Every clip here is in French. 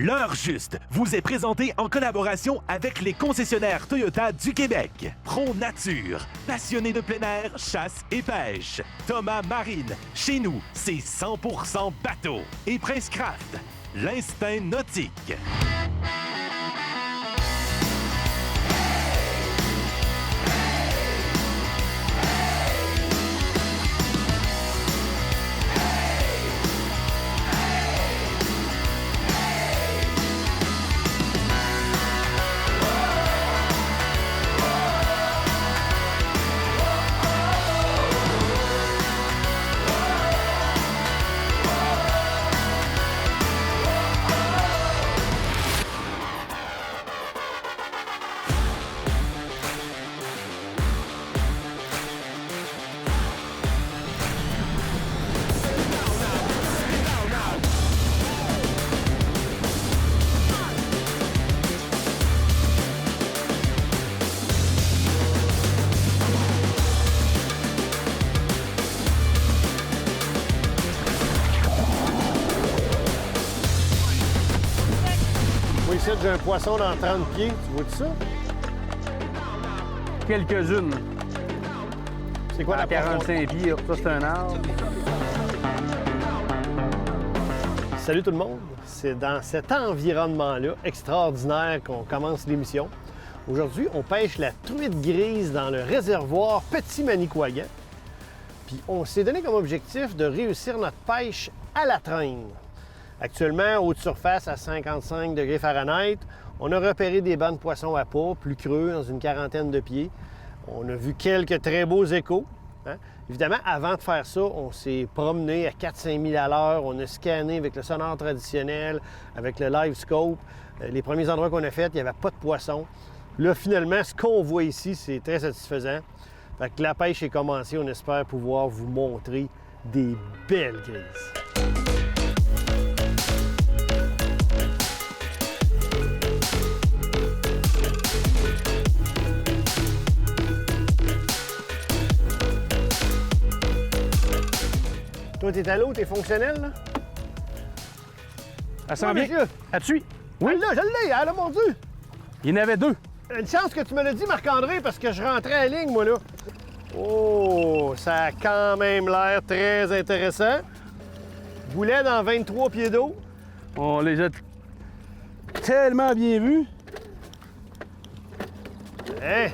L'heure juste vous est présentée en collaboration avec les concessionnaires Toyota du Québec. Pro Nature, passionné de plein air, chasse et pêche. Thomas Marine, chez nous, c'est 100% bateau. Et Prince Craft, l'instinct nautique. Ici, j'ai un poisson dans 30 pieds. Tu vois tout ça? Quelques-unes. C'est quoi À la 45 pieds, ça c'est un arbre. Salut tout le monde! C'est dans cet environnement-là extraordinaire qu'on commence l'émission. Aujourd'hui, on pêche la truite grise dans le réservoir Petit Manicouagan. Puis on s'est donné comme objectif de réussir notre pêche à la traîne. Actuellement, haute surface à 55 degrés Fahrenheit, on a repéré des bancs de poissons à pas, plus creux, dans une quarantaine de pieds. On a vu quelques très beaux échos. Hein? Évidemment, avant de faire ça, on s'est promené à 4-5 000 à l'heure. On a scanné avec le sonar traditionnel, avec le live scope. Les premiers endroits qu'on a faits, il n'y avait pas de poissons. Là, finalement, ce qu'on voit ici, c'est très satisfaisant. Fait que la pêche est commencée. On espère pouvoir vous montrer des belles grises. Toi, t'es à l'eau, t'es fonctionnel, là? Elle sent bien. Monsieur. Elle te suit? Oui, là, je l'ai, elle a mordu. Il y en avait deux. Une chance que tu me l'as dit, Marc-André, parce que je rentrais à la ligne, moi, là. Oh, ça a quand même l'air très intéressant. Boulet dans 23 pieds d'eau. On les a tellement bien vus. Hein?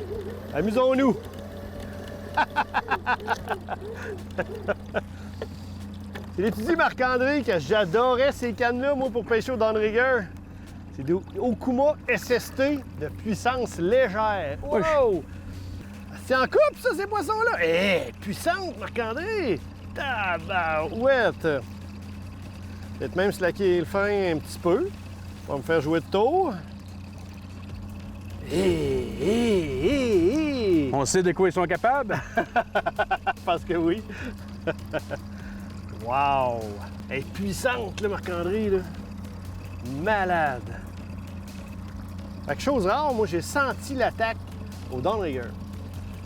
Amusons-nous. Tu dit, Marc-André, que j'adorais ces cannes-là, moi, pour pêcher au downrigger. C'est des Okuma SST de puissance légère. Wow! C'est en couple, ça, ces poissons-là? Eh, puissante, Marc-André! Tabarouette! Peut-être même slacker le fin un petit peu. On va me faire jouer de tour. On sait de quoi ils sont capables. Je pense que oui. Wow! Elle est puissante, là, Marc-André, là. Malade! Fait que chose rare, moi, j'ai senti l'attaque au downrigger.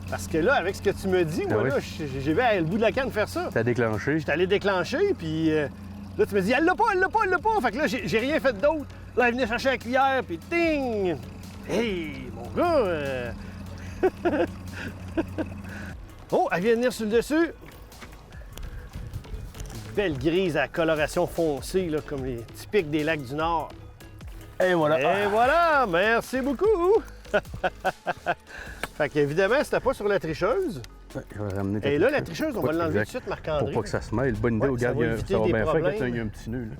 Parce que là, avec ce que tu me dis, moi, oui. là, j'ai vu le bout de la canne faire ça. T'as déclenché. J'étais allé déclencher, puis là, tu me dis, elle l'a pas, elle l'a pas, elle l'a pas. Fait que là, j'ai rien fait d'autre. Là, elle venait chercher la cuillère, puis ting! Hey, mon gars! Oh, elle vient de venir sur le dessus. Belle grise à coloration foncée, là, comme les typiques des lacs du Nord. Et voilà. Et voilà! Merci beaucoup! Fait qu'évidemment, c'était pas sur la tricheuse. Ouais, je vais ramener ta Et là, la tricheuse. tricheuse, on va l'enlever tout de Exact. suite, Marc-André. Pour pas que ça se mêle. Bonne idée, Ouais, ça regarde, va éviter ça va des bien faire quand problèmes. il y a un petit nœud. Là.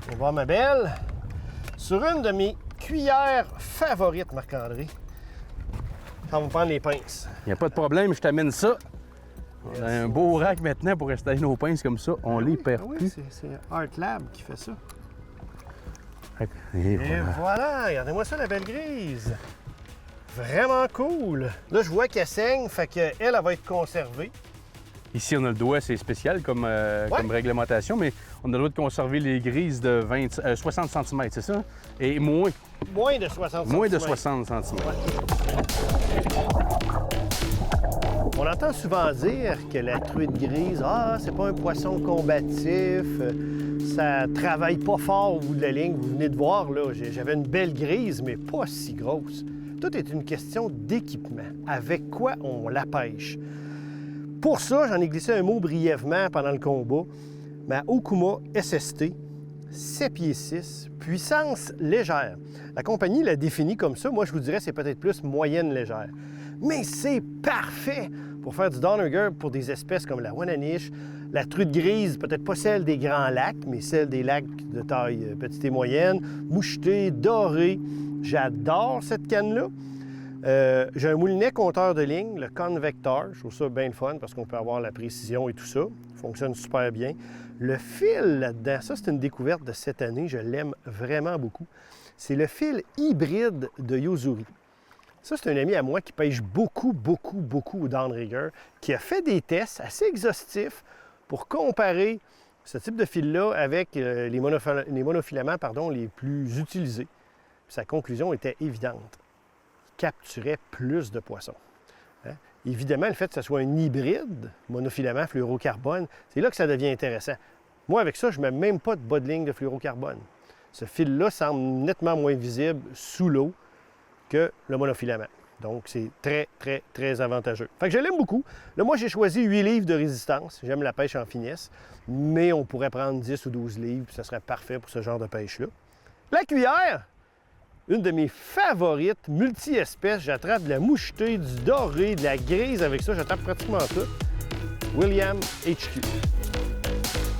On va voir ma belle. Sur une de mes cuillères favorites, Marc-André. On va prendre les pinces. Il n'y a pas de problème, je t'amène ça. On a un beau rack maintenant pour installer nos pinces comme ça. On les perd Oui, plus. c'est Art Lab qui fait ça. Et Et voilà. voilà, regardez-moi ça, la belle grise. Vraiment cool. Là, je vois qu'elle saigne, fait qu'elle, elle va être conservée. Ici, on a le doigt, c'est spécial comme réglementation, mais on a le droit de conserver les grises de 60 cm, c'est ça? Et moins. Moins de 60 Moins de centimètres. 60 cm. On entend souvent dire que la truite grise, c'est pas un poisson combatif, ça travaille pas fort au bout de la ligne. Vous venez de voir, là, j'avais une belle grise, mais pas si grosse. Tout est une question d'équipement. Avec quoi on la pêche? Pour ça, j'en ai glissé un mot brièvement pendant le combat. Ma Okuma SST, 7 pieds 6, puissance légère. La compagnie l'a définit comme ça. Moi, je vous dirais c'est peut-être plus moyenne légère. Mais c'est parfait pour faire du downrigger pour des espèces comme la Wananiche, la truite grise, peut-être pas celle des grands lacs, mais celle des lacs de taille petite et moyenne, moucheté, doré. J'adore cette canne-là. J'ai un moulinet compteur de ligne, le Convector. Je trouve ça bien le fun parce qu'on peut avoir la précision et tout ça. Ça fonctionne super bien. Le fil là-dedans, ça c'est une découverte de cette année. Je l'aime vraiment beaucoup. C'est le fil hybride de Yo-Zuri. Ça, c'est un ami à moi qui pêche beaucoup au downrigger, qui a fait des tests assez exhaustifs pour comparer ce type de fil-là avec les monofilaments les plus utilisés. Puis sa conclusion était évidente. Il capturait plus de poissons. Hein? Évidemment, le fait que ce soit un hybride, monofilament, fluorocarbone, c'est là que ça devient intéressant. Moi, avec ça, je ne mets même pas de bas de ligne de fluorocarbone. Ce fil-là semble nettement moins visible sous l'eau que le monofilament. Donc, c'est très avantageux. Fait que je l'aime beaucoup. Là, moi, j'ai choisi 8 livres de résistance. J'aime la pêche en finesse, mais on pourrait prendre 10 ou 12 livres, puis ça serait parfait pour ce genre de pêche-là. La cuillère, une de mes favorites, multi-espèces. J'attrape de la mouchetée, du doré, de la grise avec ça. J'attrape pratiquement tout. William HQ.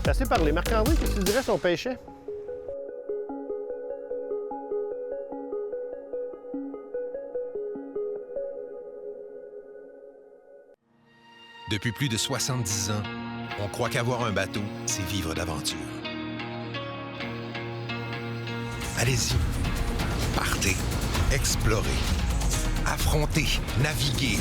J'ai assez parlé. Marc-André, qu'est-ce que tu dirais si on pêchait? Depuis plus de 70 ans, on croit qu'avoir un bateau, c'est vivre d'aventure. Allez-y, partez, explorez, affrontez, naviguez.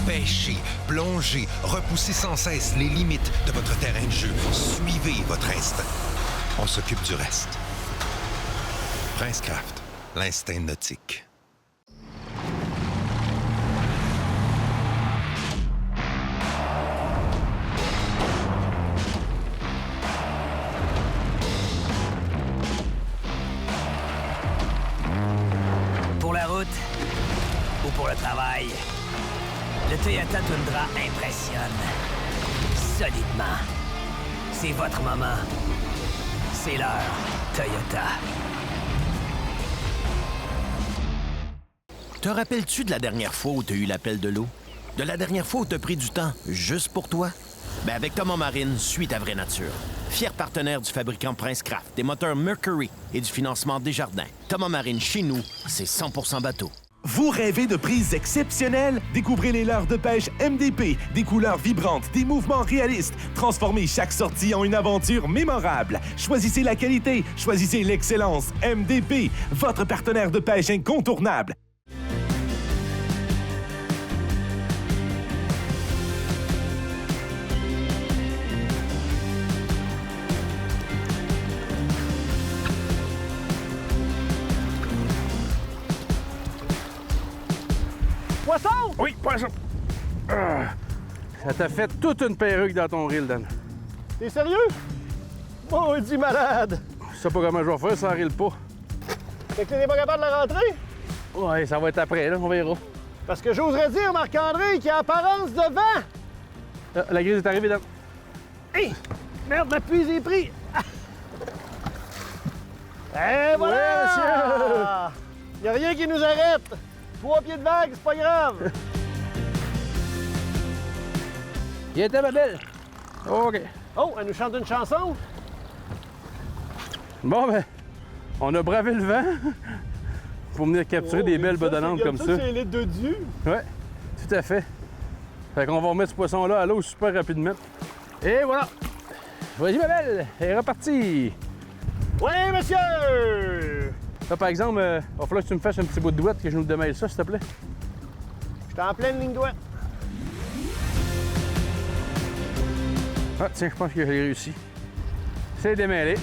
Pêchez, plongez, repoussez sans cesse les limites de votre terrain de jeu. Suivez votre instinct. On s'occupe du reste. Princecraft, l'instinct nautique. Pour la route ou pour le travail, le Toyota Tundra impressionne solidement. C'est votre moment. C'est l'heure Toyota. Te rappelles-tu de la dernière fois où tu as eu l'appel de l'eau? De la dernière fois où tu as pris du temps juste pour toi? Ben avec Thomas Marine, suis ta vraie nature. Fier partenaire du fabricant Princecraft, des moteurs Mercury et du financement Desjardins. Thomas Marine, chez nous, c'est 100% bateau. Vous rêvez de prises exceptionnelles? Découvrez les leurres de pêche MDP, des couleurs vibrantes, des mouvements réalistes. Transformez chaque sortie en une aventure mémorable. Choisissez la qualité, choisissez l'excellence. MDP, votre partenaire de pêche incontournable. Poisson! Oui, poisson. Ça t'a fait toute une perruque dans ton reel, Dan. T'es sérieux? Maudit malade! Je sais pas comment je vais faire, ça reel pas. Fait que t'es pas capable de la rentrer? Ouais, ça va être après, là, on verra. Parce que j'oserais dire, Marc-André, qu'il y a apparence de vent! Ah, la grise est arrivée, Dan. Hé! Merde, l'appui est pris! Et voilà! Ouais, monsieur! Il n'y a rien qui nous arrête! 3 pieds de vague, c'est pas grave! Il était ma belle. OK. Oh, elle nous chante une chanson? Bon, ben, on a bravé le vent pour venir capturer des belles bedonnantes comme ça. C'est un litre de Dieu. Ouais, tout à fait. Fait qu'on va remettre ce poisson-là à l'eau super rapidement. Et voilà! Vas-y, ma belle, elle est repartie! Oui, monsieur! Là, par exemple, il va falloir que tu me fasses un petit bout de douette, que je nous démêle ça, s'il te plaît. Je suis en pleine ligne droite. Ah, tiens, je pense que j'ai réussi. C'est démêlé.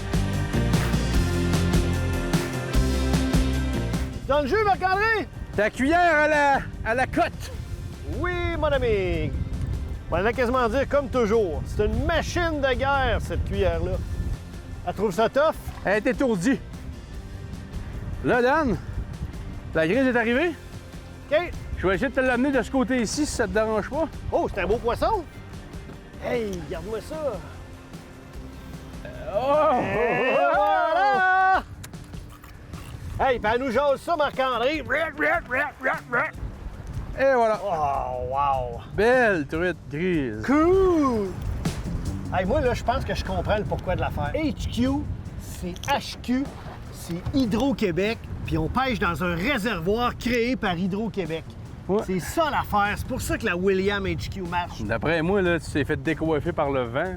Dans le jeu, Marc-André? Ta cuillère à la cote. Oui, mon ami! On va quasiment dire comme toujours. C'est une machine de guerre, cette cuillère-là. Elle trouve ça tough? Elle est étourdie. Là, Dan, la grise est arrivée. OK. Je vais essayer de te l'amener de ce côté ici, si ça te dérange pas. Oh, c'est un beau poisson! Hey, regarde-moi ça! Oh! Et voilà! Hey, ben elle nous jase ça, Marc-André! Et voilà. Oh, wow! Belle truite grise. Cool! Hey, moi, là, je pense que je comprends le pourquoi de l'affaire. HQ, c'est HQ, c'est Hydro-Québec, puis on pêche dans un réservoir créé par Hydro-Québec. Ouais. C'est ça l'affaire. C'est pour ça que la William HQ marche. D'après moi, là, tu t'es fait décoiffer par le vent.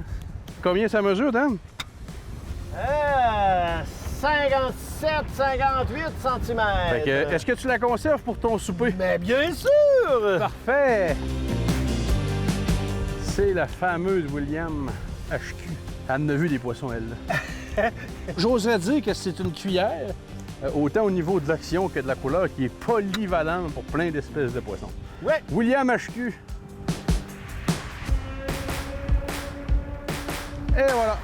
Combien ça mesure, Dan? 57, 58 cm. Fait que, est-ce que tu la conserves pour ton souper? Mais bien sûr! Parfait! C'est la fameuse William HQ. Elle en a vu des poissons, elle. J'oserais dire que c'est une cuillère, autant au niveau de l'action que de la couleur, qui est polyvalente pour plein d'espèces de poissons. Ouais. William HQ. Et voilà.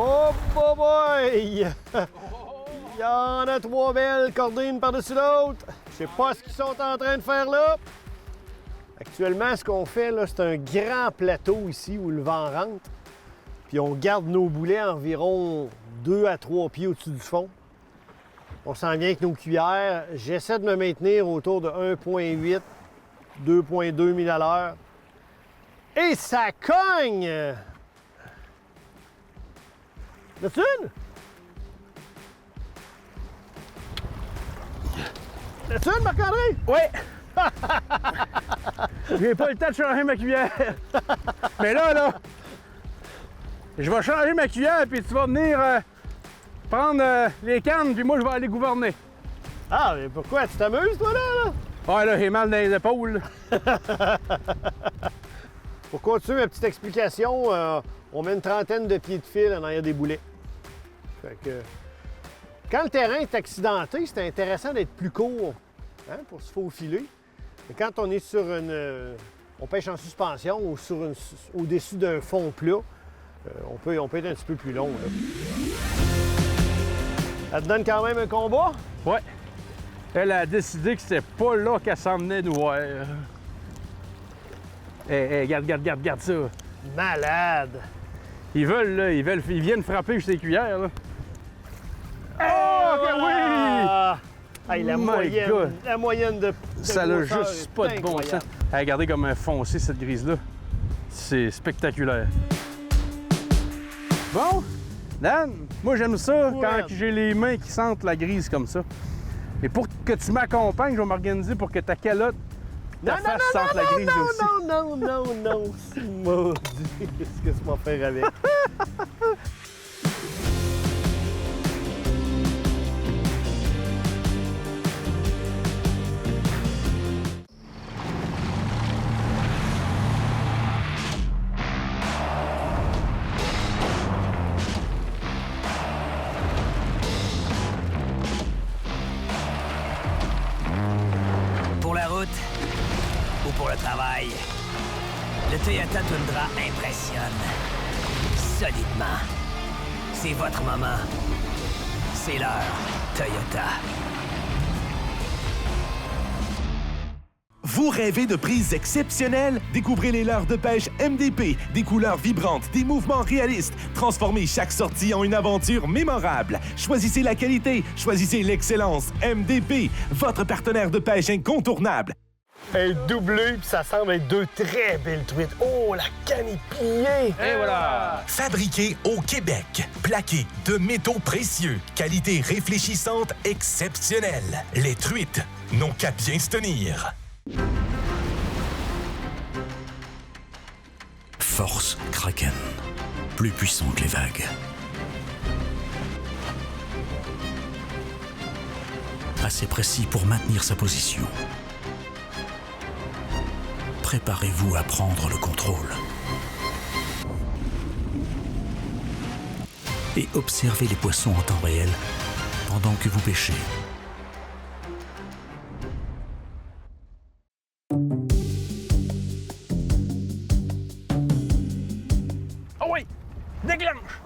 Oh boy! Il y en a 3 belles cordines par-dessus l'autre. Je sais pas ce qu'ils sont en train de faire là. Actuellement, ce qu'on fait, là, c'est un grand plateau ici où le vent rentre. Puis on garde nos boulets environ 2 à 3 pieds au-dessus du fond. On s'en vient avec nos cuillères. J'essaie de me maintenir autour de 1,8, 2,2 milles à l'heure. Et ça cogne! L'as-tu une? L'as-tu une, Marc-André? Oui! J'ai pas le temps de changer ma cuillère. Mais là, je vais changer ma cuillère, puis tu vas venir prendre les cannes, puis moi, je vais aller gouverner. Ah, mais pourquoi? Tu t'amuses, toi, là? Ouais, là, j'ai mal dans les épaules. Pour continuer ma petite explication, on met une trentaine de pieds de fil en arrière des boulets. Fait que, quand le terrain est accidenté, c'est intéressant d'être plus court, hein, pour se faufiler. Et quand on est sur on pêche en suspension ou au-dessus d'un fond plat, on peut être un petit peu plus long. Là. Ça te donne quand même un combat? Ouais. Elle a décidé que c'était pas là qu'elle s'en venait nous voir. Hey, regarde ça. Malade! Ils veulent, là, ils viennent frapper sur les cuillères, là. Oh, que oui! Hey, God. la moyenne de Ça n'a grosseur juste est pas de bon incroyable. sens. Hey, regardez comme elle est foncée, cette grise-là. C'est spectaculaire. Bon, Dan, moi j'aime ça Ouais. quand j'ai les mains qui sentent la grise comme ça. Et pour que tu m'accompagnes, je vais m'organiser pour que ta calotte, ta face sente la grise aussi. Non, c'est maudit. Qu'est-ce que tu vas faire avec? Pour la route ou pour le travail, le Toyota Tundra impressionne solidement. C'est votre moment. C'est l'heure Toyota. Vous rêvez de prises exceptionnelles? Découvrez les leurres de pêche MDP, des couleurs vibrantes, des mouvements réalistes. Transformez chaque sortie en une aventure mémorable. Choisissez la qualité, choisissez l'excellence. MDP, votre partenaire de pêche incontournable. Un doublé, puis ça semble être 2 très belles truites. Oh, la canne est pliée! Et voilà! Fabriqué au Québec, plaqué de métaux précieux, qualité réfléchissante exceptionnelle. Les truites n'ont qu'à bien se tenir. Force Kraken. Plus puissant que les vagues. Assez précis pour maintenir sa position. Préparez-vous à prendre le contrôle. Et observez les poissons en temps réel pendant que vous pêchez. Ah oui! Déclenche!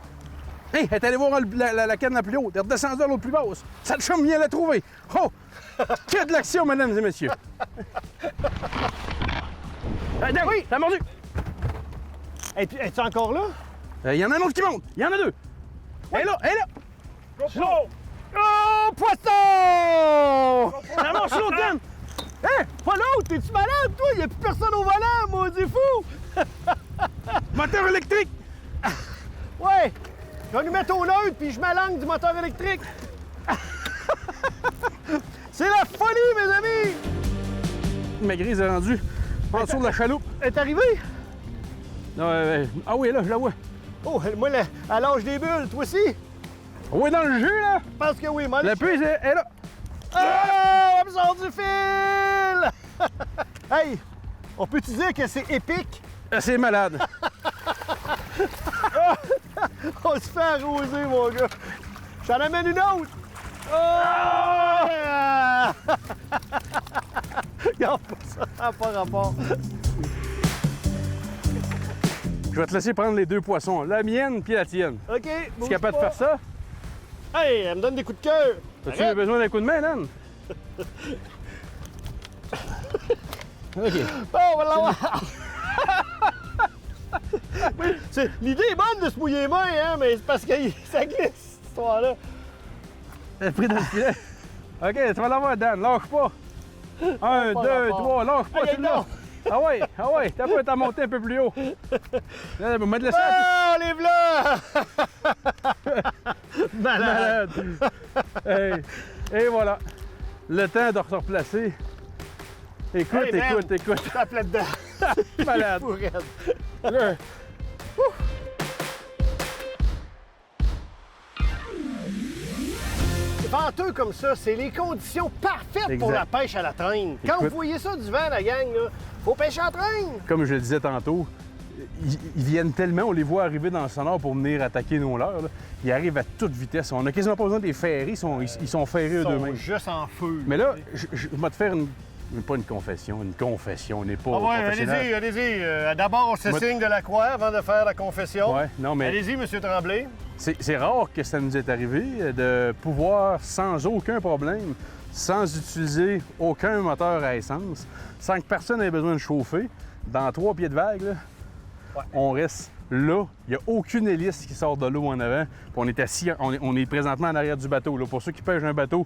Hey, elle est allée voir la canne la plus haute. Elle est redescendue à l'autre plus basse. Ça le chum vient la trouver. Oh! Que de l'action, mesdames et messieurs! Dan, oui! Ça a mordu! Es-tu encore là? Il y en a un autre qui monte! Il y en a deux! Elle est là! Elle est là! Oh, poisson! Ça marche l'autre, Dan! Hein? Pas l'autre! T'es-tu malade, toi? Il n'y a plus personne au volant, maudit fou! Moteur électrique! Ouais! Je vais nous mettre au neutre, puis je m'alangue du moteur électrique. C'est la folie, mes amis! Ma grise est rendue en dessous de la chaloupe. Elle est arrivée? Ah oui, là, je la vois. Oh, moi, à l'âge des bulles, toi aussi? Oui, dans le jus, là! Je pense que oui, moi. La puise est là. Oh! On me sort du fil! Hey! On peut-tu dire que c'est épique? C'est malade. On se fait arroser, mon gars. J'en amène une autre. Oh! Regarde pas ça, ça n'a pas rapport. Je vais te laisser prendre les deux poissons, la mienne puis la tienne. OK, Tu es bouge capable de pas. faire ça? Hey, elle me donne des coups de cœur. As-tu Arrête. besoin d'un coup de main, Dan? OK. Bon, on va l'avoir. Oui, l'idée est bonne de se mouiller les mains, hein, mais c'est parce que ça glisse, cette histoire-là. Elle est prise dans le filet. OK, tu vas l'avoir, Dan. Lâche pas. Un, Pas deux, rapport. trois. Lâche pas Aïe, celui-là. non. Ah ouais. T'as pas à monter un peu plus haut. Là, me laisser Oh, les bleus! Malade. Hey. Et voilà. Le temps de se replacer. Écoute, Hey, man. écoute. Tape là-dedans. Malade. Fou raide. Là. Venteux comme ça, c'est les conditions parfaites pour Exact. la pêche à la traîne. Quand Écoute. vous voyez ça du vent, la gang, là, faut pêcher à la traîne. Comme je le disais tantôt, ils viennent tellement, on les voit arriver dans le sonore pour venir attaquer nos leurres. Là. Ils arrivent à toute vitesse. On a quasiment pas besoin de les ferrer, ils sont ferrés Ils sont eux-mêmes. juste en feu. Mais là, je vais te faire pas une confession, on n'est pas Ah ouais, professionnel. allez-y. D'abord, on se Moi- signe de la croix avant de faire la confession. Ouais, non, mais Allez-y, M. Tremblay. c'est rare que ça nous est arrivé de pouvoir, sans aucun problème, sans utiliser aucun moteur à essence, sans que personne ait besoin de chauffer, dans 3 pieds de vague, là, Ouais. on reste là. Il n'y a aucune hélice qui sort de l'eau en avant. Puis on est assis, on est présentement en arrière du bateau. Là. Pour ceux qui pêchent un bateau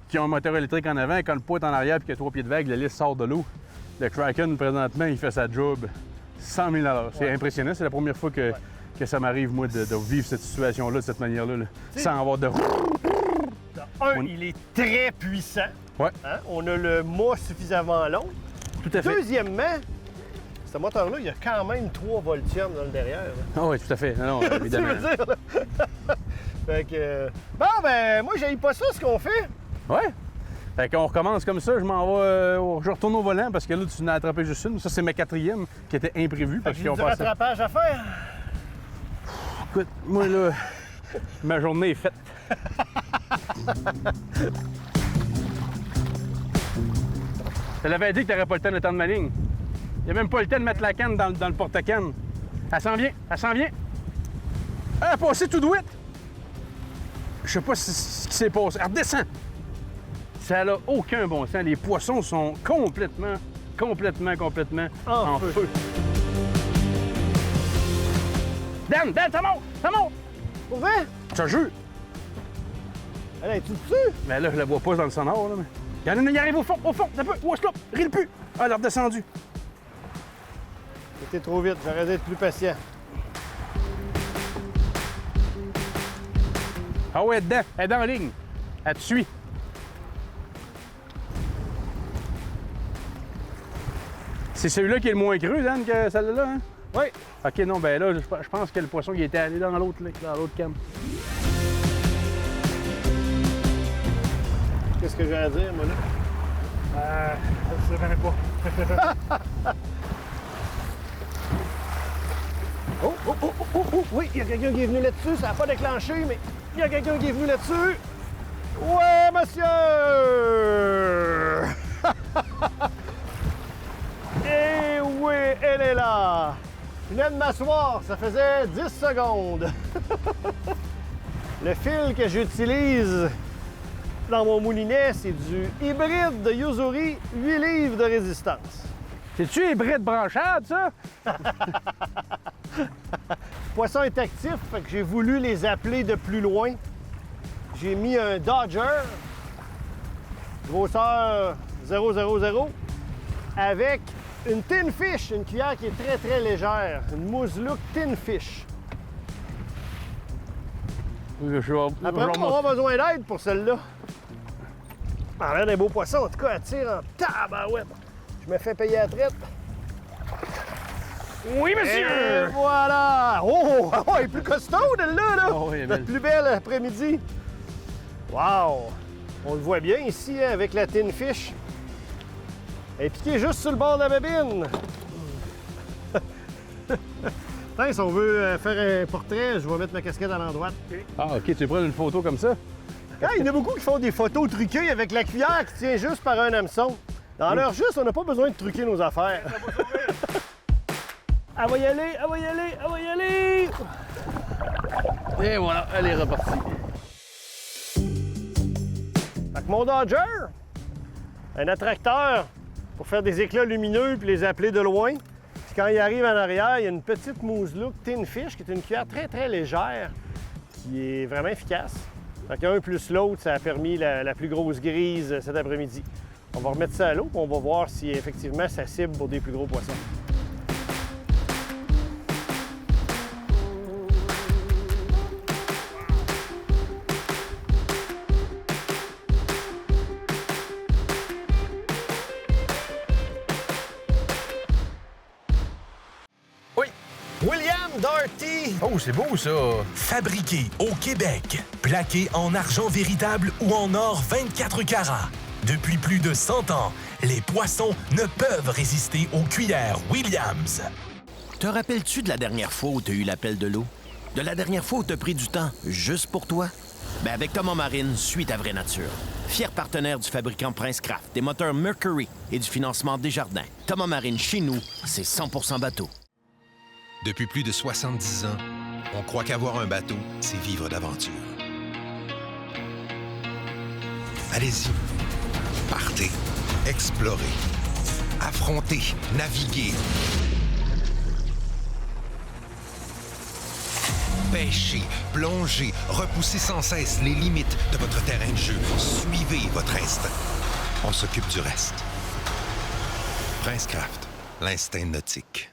qui ont un moteur électrique en avant, quand le poids est en arrière et qu'il y a 3 pieds de vague, l'hélice sort de l'eau. Le Kraken, présentement, il fait sa job 100 000 $. C'est impressionnant. C'est la première fois que ça m'arrive, moi, de vivre cette situation-là de cette manière-là. Là. Sans avoir de... Il est très puissant. Ouais. Hein? On a le mât suffisamment long. Tout à fait. Deuxièmement, ce moteur-là, il y a quand même 3 voltiums dans le derrière. là. Ah oui, tout à fait. Non, Tu évidemment. veux dire, là? Fait que... Bon, ben, moi, j'aille pas ça, ce qu'on fait. Ouais. Fait qu'on recommence comme ça, je m'en vais, je retourne au volant parce que là, tu n'as attrapé juste une. Ça, c'est ma 4e qui était imprévue parce J'ai qu'ils ont du passé. rattrapage à faire. Écoute, moi, là, ma journée est faite. Je l'avais dit que t'aurais pas le temps de tendre ma ligne. Il n'y a même pas le temps de mettre la canne dans le porte-canne. Elle s'en vient, elle s'en vient. Elle a passé tout douette. Je sais pas ce qui s'est passé. Elle redescend. Ça n'a aucun bon sens. Les poissons sont complètement en feu. Dan, ça monte! Ça monte! Pour vrai? Je te jure. Elle est-tu dessus? Mais là, je la vois pas dans le sonore, là. Mais... Il y en a une, il arrive au fond, ça peut. Watch là, ris le plus. Ah, elle est redescendue. C'était trop vite, j'aurais dû être plus patient. Ah ouais, elle est dans la ligne. Elle te suit. C'est celui-là qui est le moins creux, Dan, que celle-là, hein? Oui. OK, non, ben là, je pense que le poisson, il était allé dans l'autre canne. Qu'est-ce que j'ai à dire, moi, là? Je sais même pas. Oh, oui, il y a quelqu'un qui est venu là-dessus. Ça n'a pas déclenché, mais il y a quelqu'un qui est venu là-dessus. Ouais, monsieur! Eh oui, elle est là! Je venais de m'asseoir, ça faisait 10 secondes. Le fil que j'utilise dans mon moulinet, c'est du hybride de Yo-Zuri, 8 livres de résistance. C'est-tu hybride branchable, ça? Le poisson est actif, fait que j'ai voulu les appeler de plus loin. J'ai mis un Dodger, grosseur 000, avec une Tin Fish, une cuillère qui est très, très légère. Une Moose Look Tin Fish. Après, on va avoir besoin d'aide pour celle-là. Elle a l'air d'un beau poisson. En tout cas, elle tire en tabarouette. Je me fais payer à la traite. Oui, monsieur! Et voilà! Oh! Elle est plus costaud, elle-là, là! Oh, oui, elle est La belle. plus belle après-midi. Wow! On le voit bien ici, hein, avec la Tin Fish. Elle est piquée juste sur le bord de la babine. Attends, si on veut faire un portrait, je vais mettre ma casquette à l'endroit. Ah, OK, tu veux prendre une photo comme ça? Ah, il y en a beaucoup qui font des photos truquées avec la cuillère qui tient juste par un hameçon. Dans leur juste, on n'a pas besoin de truquer nos affaires. Elle va y aller, elle va y aller, elle va y aller! Et voilà, elle est repartie. Fait que mon Dodger, un attracteur pour faire des éclats lumineux puis les appeler de loin. Puis quand il arrive en arrière, il y a une petite Moose Look Tin Fish qui est une cuillère très, très légère qui est vraiment efficace. Fait qu'un plus l'autre, ça a permis la plus grosse grise cet après-midi. On va remettre ça à l'eau, puis on va voir si effectivement ça cible pour des plus gros poissons. Oui. William Darty! Oh, c'est beau, ça! Fabriqué au Québec, plaqué en argent véritable ou en or 24 carats. Depuis plus de 100 ans, les poissons ne peuvent résister aux cuillères Williams. Te rappelles-tu de la dernière fois où tu as eu l'appel de l'eau? De la dernière fois où tu as pris du temps juste pour toi? Ben avec Thomas Marine, suis ta vraie nature. Fier partenaire du fabricant Princecraft, des moteurs Mercury et du financement Desjardins. Thomas Marine, chez nous, c'est 100% bateau. Depuis plus de 70 ans, on croit qu'avoir un bateau, c'est vivre d'aventure. Allez-y. Partez, explorez, affrontez, naviguez. Pêchez, plongez, repoussez sans cesse les limites de votre terrain de jeu. Suivez votre instinct. On s'occupe du reste. Princecraft, l'instinct nautique.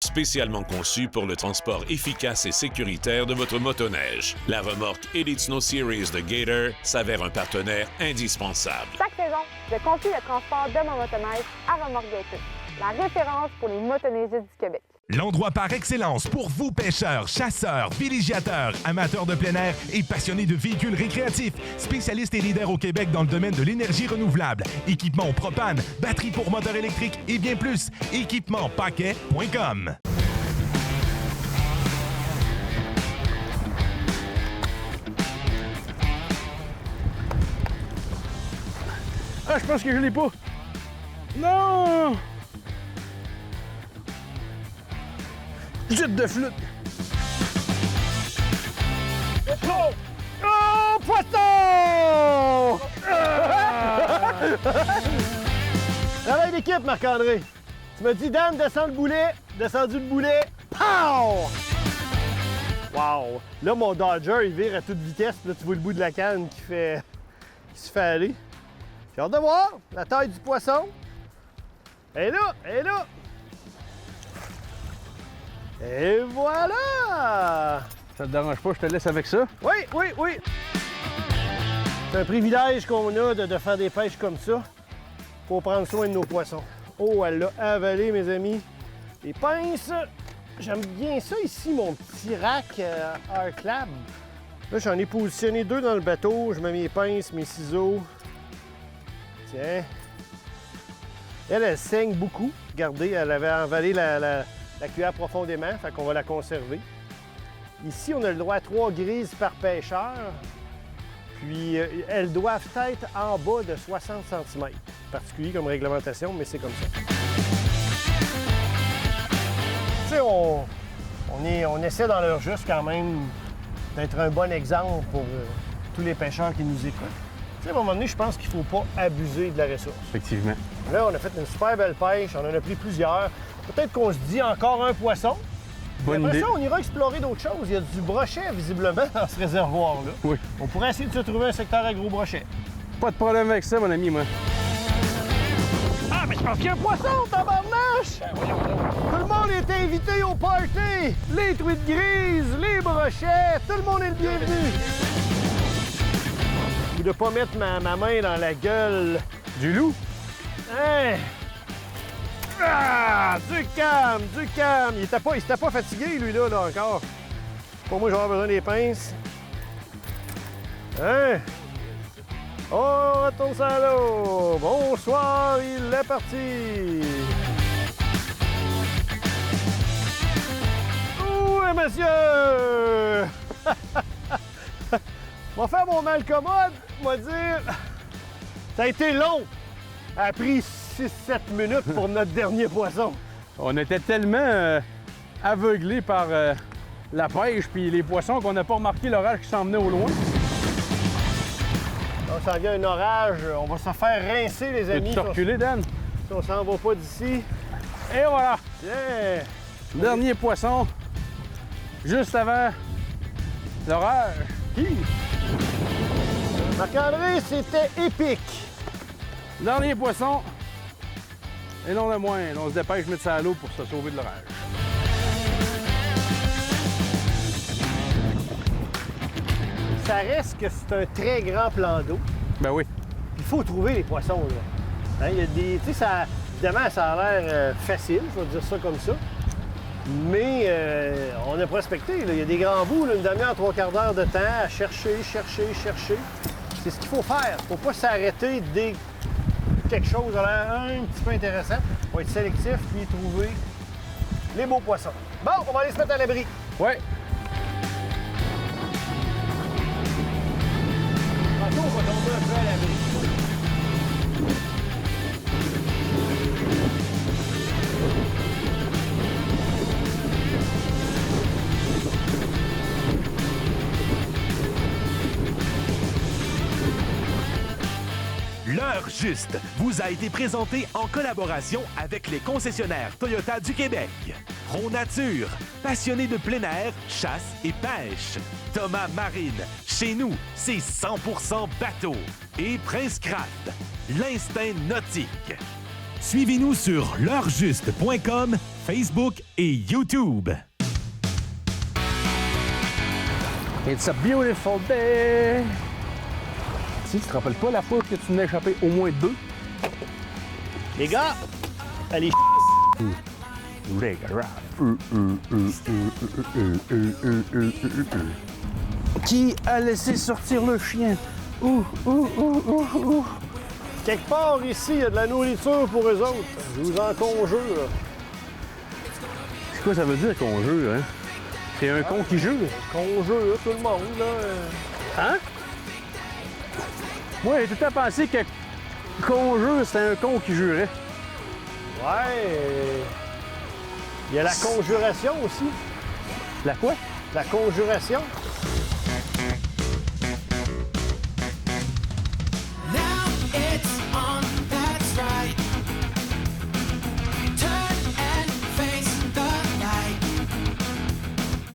Spécialement conçu pour le transport efficace et sécuritaire de votre motoneige, la remorque Elite Snow Series de Gator s'avère un partenaire indispensable. Chaque saison, je confie le transport de mon motoneige à Remorque Gator, la référence pour les motoneigistes du Québec. L'endroit par excellence pour vous pêcheurs, chasseurs, villégiateurs, amateurs de plein air et passionnés de véhicules récréatifs. Spécialiste et leader au Québec dans le domaine de l'énergie renouvelable. Équipement propane, batterie pour moteur électrique et bien plus. équipementpaquet.com. Ah, je pense que je l'ai pas. Non! Jute de flûte. Oh! Oh, poisson! Travail d'équipe, Marc-André. Tu m'as dit, Dan, descends le boulet. Descendu le boulet. Pow! Wow! Là, mon Dodger, il vire à toute vitesse. Puis là, tu vois le bout de la canne qui se fait aller. J'ai hâte de voir la taille du poisson. Elle est là! Elle est là! Et voilà! Ça te dérange pas, je te laisse avec ça? Oui, oui, oui! C'est un privilège qu'on a de faire des pêches comme ça pour prendre soin de nos poissons. Oh, elle l'a avalé, mes amis. Les pinces, j'aime bien ça ici, mon petit rack R-Clab. Là, j'en ai positionné 2 dans le bateau. Je mets mes pinces, mes ciseaux. Tiens. Elle saigne beaucoup. Regardez, elle avait avalé la cuillère profondément, fait qu'on va la conserver. Ici, on a le droit à 3 grises par pêcheur. Puis elles doivent être en bas de 60 cm. Particulier comme réglementation, mais c'est comme ça. Tu sais, on essaie dans leur juste quand même d'être un bon exemple pour tous les pêcheurs qui nous écoutent. Tu sais, à un moment donné, je pense qu'il ne faut pas abuser de la ressource. Effectivement. Là, on a fait une super belle pêche, on en a pris plusieurs. Peut-être qu'on se dit encore un poisson. Bonne Après idée. ça, on ira explorer d'autres choses. Il y a du brochet, visiblement, dans ce réservoir-là. Oui. On pourrait essayer de se trouver un secteur à gros brochet. Pas de problème avec ça, mon ami, moi. Ah, mais je pense qu'il y a un poisson, tabarnache! Tout le monde est invité au party! Les truites grises, les brochets, tout le monde est le bienvenu! Ou de pas mettre ma main dans la gueule. Du loup? Hein? Ah! Du calme, du calme! Il s'était pas fatigué, lui, là encore. Pour moi, je vais avoir besoin des pinces. Hein? On retourne ça à l'eau. Bonsoir, il est parti. Oui, monsieur! On va faire mon mal commode, on va dire. Ça a été long. Ça a pris 6-7 minutes pour notre dernier poisson. On était tellement aveuglés par la pêche puis les poissons qu'on n'a pas remarqué l'orage qui s'en venait au loin. Donc, ça vient un orage. On va se faire rincer, les amis. Peux-tu te reculer, Dan? Si on s'en va pas d'ici. Et voilà! Yeah. Dernier poisson, juste avant l'orage. Hi! Marc-André, c'était épique. Dernier poisson. Et non le moins, on se dépêche de mettre ça à l'eau pour se sauver de l'orage. Ça reste que c'est un très grand plan d'eau. Ben oui. Il faut trouver les poissons, là. Hein, il y a des... Tu sais, ça... Évidemment, ça a l'air facile, je vais dire ça comme ça. Mais on a prospecté, là. Il y a des grands bouts, là, une demi-heure, 3/4 d'heure de temps à chercher. C'est ce qu'il faut faire. Il ne faut pas s'arrêter dès que quelque chose a l'air un petit peu intéressant. On va être sélectif puis trouver les beaux poissons. Bon, on va aller se mettre à l'abri. Ouais. Tantôt, on va tomber un peu à l'abri. L'heure juste vous a été présenté en collaboration avec les concessionnaires Toyota du Québec. Pro Nature, passionné de plein air, chasse et pêche. Thomas Marine, chez nous, c'est 100% bateau. Et Prince Craft, l'instinct nautique. Suivez-nous sur l'heurjuste.com, Facebook et YouTube. It's a beautiful day! Tu te rappelles pas la fois que tu m'as échappé au moins 2? Les gars, allez Les gars. Qui a laissé sortir le chien? quelque part ici, il y a de la nourriture pour eux autres. Je vous en conjure. C'est quoi ça veut dire conjure, hein? C'est un con qui jure? Conjure tout le monde, là. Hein? Moi, j'ai tout le temps pensé que conjure, c'était un con qui jurait. Ouais. Il y a la conjuration aussi. La quoi? La conjuration.